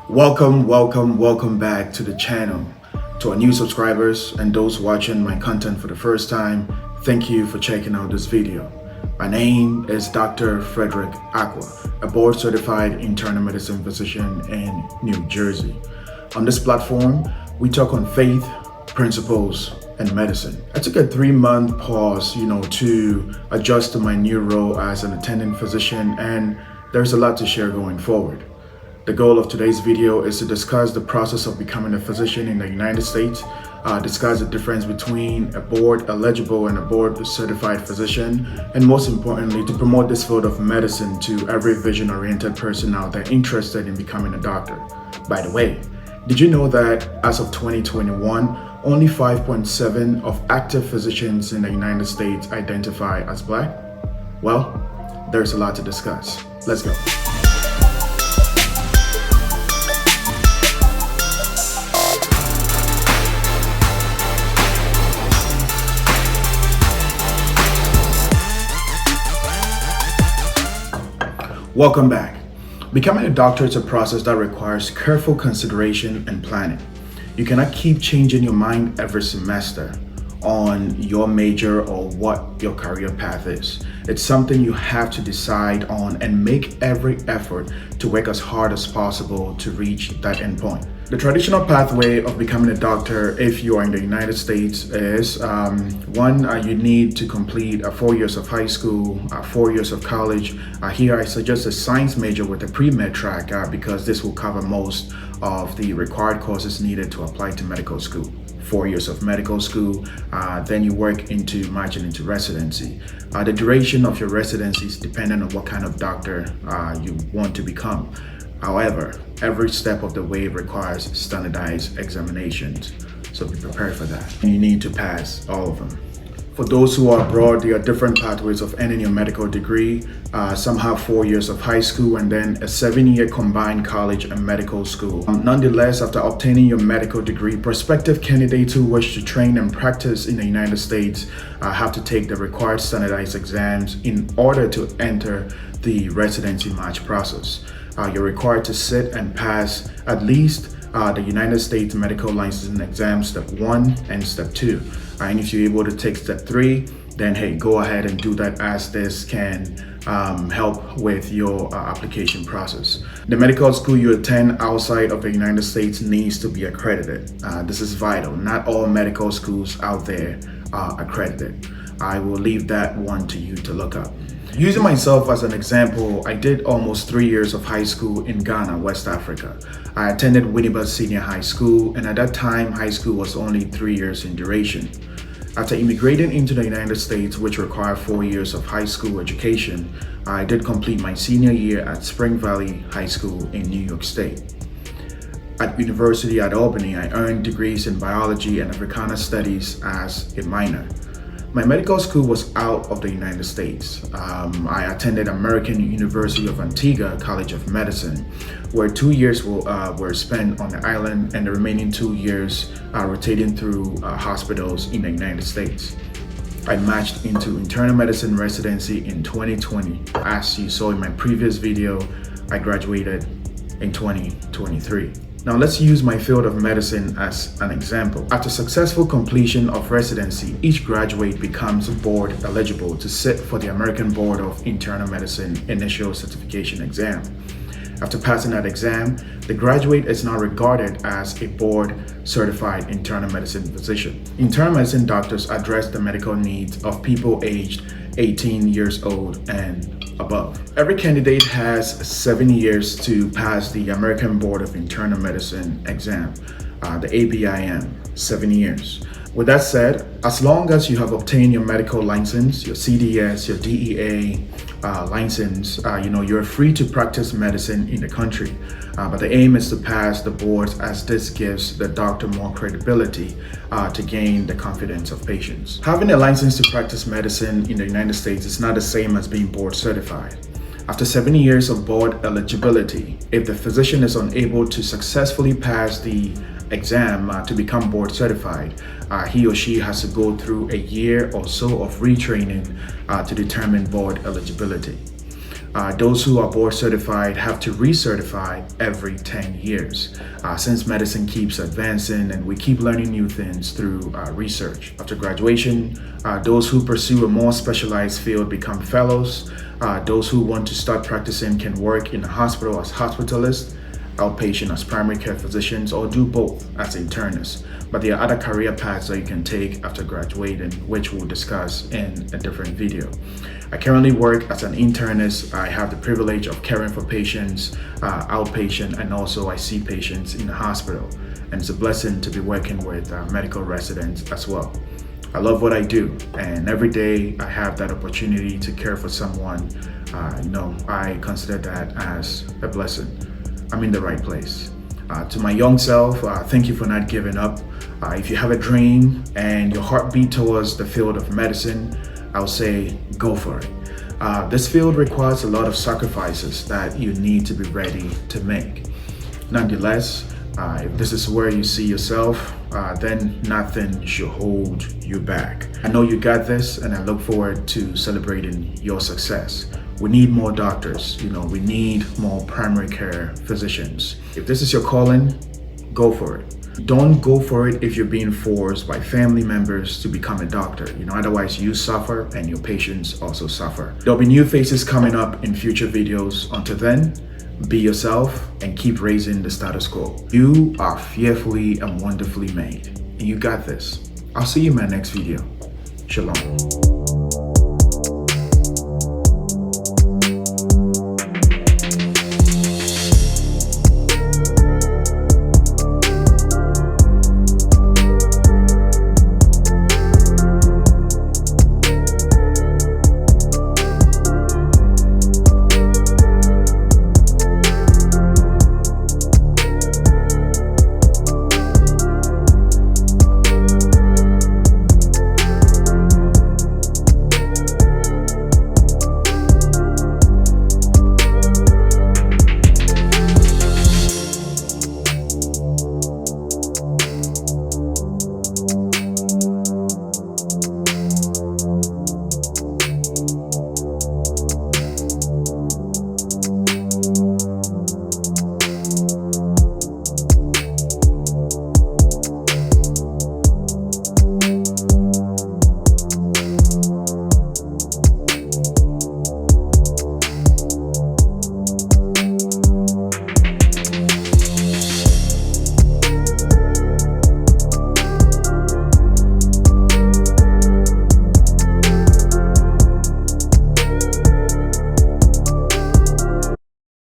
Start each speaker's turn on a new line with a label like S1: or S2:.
S1: Welcome back to the channel. To our new subscribers and those watching my content for the first time, thank you for checking out this video. My name is Dr. Frederick Acquah, a board-certified internal medicine physician in New Jersey. On this platform, we talk on faith, principles, and medicine. I took a 3-month pause, to adjust to my new role as an attending physician, and there's a lot to share going forward. The goal of today's video is to discuss the process of becoming a physician in the United States, discuss the difference between a board eligible and a board certified physician, and most importantly, to promote this field of medicine to every vision-oriented person out there interested in becoming a doctor. By the way, did you know that as of 2021, only 5.7% of active physicians in the United States identify as Black? Well, there's a lot to discuss. Let's go. Welcome back. Becoming a doctor is a process that requires careful consideration and planning. You cannot keep changing your mind every semester on your major or what your career path is. It's something you have to decide on and make every effort to work as hard as possible to reach that endpoint. The traditional pathway of becoming a doctor, if you are in the United States, is you need to complete 4 years of high school, 4 years of college. Here I suggest a science major with a pre-med track because this will cover most of the required courses needed to apply to medical school. 4 years of medical school, then you work into marching into residency. The duration of your residency is dependent on what kind of doctor you want to become. However, every step of the way requires standardized examinations, so be prepared for that. And you need to pass all of them. For those who are abroad, there are different pathways of earning your medical degree. Some have 4 years of high school and then a 7-year combined college and medical school. Nonetheless, after obtaining your medical degree, prospective candidates who wish to train and practice in the United States have to take the required standardized exams in order to enter the residency match process. You're required to sit and pass at least the United States Medical Licensing Exam Step 1 and Step 2. And if you're able to take Step 3, then hey, go ahead and do that, as this can help with your application process. The medical school you attend outside of the United States needs to be accredited. This is vital. Not all medical schools out there are accredited. I will leave that one to you to look up. Using myself as an example, I did almost 3 years of high school in Ghana, West Africa. I attended Winneba Senior High School, and at that time, high school was only 3 years in duration. After immigrating into the United States, which required 4 years of high school education, I did complete my senior year at Spring Valley High School in New York State. At University at Albany, I earned degrees in biology and Africana studies as a minor. My medical school was out of the United States. I attended American University of Antigua College of Medicine, where 2 years were spent on the island and the remaining 2 years rotating through hospitals in the United States. I matched into internal medicine residency in 2020. As you saw in my previous video, I graduated in 2023. Now let's use my field of medicine as an example. After successful completion of residency, each graduate becomes board eligible to sit for the American Board of Internal Medicine Initial Certification Exam. After passing that exam, the graduate is now regarded as a board-certified internal medicine physician. Internal medicine doctors address the medical needs of people aged 18 years old and above. Every candidate has 7 years to pass the American Board of Internal Medicine exam, the ABIM, 7 years. With that said, as long as you have obtained your medical license, your CDS, your DEA license, you're free to practice medicine in the country. But the aim is to pass the boards, as this gives the doctor more credibility to gain the confidence of patients. Having a license to practice medicine in the United States is not the same as being board certified. After 7 years of board eligibility, if the physician is unable to successfully pass the exam to become board certified, he or she has to go through a year or so of retraining to determine board eligibility. Those who are board certified have to recertify every 10 years since medicine keeps advancing and we keep learning new things through research. After graduation, those who pursue a more specialized field become fellows. Those who want to start practicing can work in a hospital as hospitalists, outpatient as primary care physicians, or do both as internists. But there are other career paths that you can take after graduating, which we'll discuss in a different video. I currently work as an internist. I have the privilege of caring for patients, outpatient, and also I see patients in the hospital. And it's a blessing to be working with medical residents as well. I love what I do, and every day I have that opportunity to care for someone. I consider that as a blessing. I'm in the right place. To my young self, thank you for not giving up. If you have a dream and your heart beat towards the field of medicine, I'll say go for it. This field requires a lot of sacrifices that you need to be ready to make. Nonetheless, if this is where you see yourself, then nothing should hold you back. I know you got this, and I look forward to celebrating your success. We need more doctors, we need more primary care physicians. If this is your calling, go for it. Don't go for it if you're being forced by family members to become a doctor. Otherwise you suffer and your patients also suffer. There'll be new faces coming up in future videos. Until then, be yourself and keep raising the status quo. You are fearfully and wonderfully made, and you got this. I'll see you in my next video. Shalom.